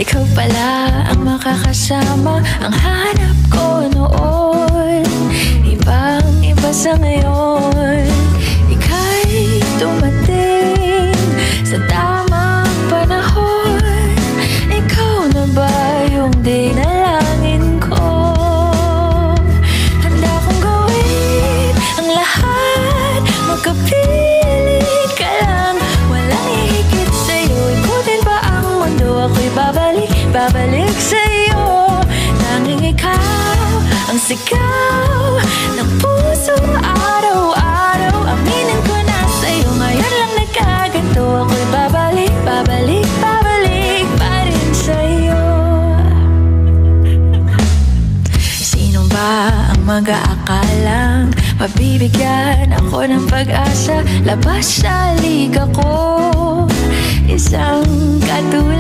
Ikaw pala ang makakasama, ang hanap ko noon. Ibang-iba sa ngayon, ika'y dumating sa tamang panahon. Ikaw na ba yung dinalangin ko? Handa kong gawin ang lahat, magkapiling ka lang. Walang hihigit sa'yo, ikutin pa ang mundo. Ako'y babalik sa'yo. Tanging ikaw ang sigaw ng puso araw-araw. Aminin ko na sa'yo, ngayon lang nagkaganto. Ako'y babalik pa rin sa'yo. Sino ba ang mag-aakalang mabibigyan ako ng pag-asa? Labas sa liga ko, isang katulad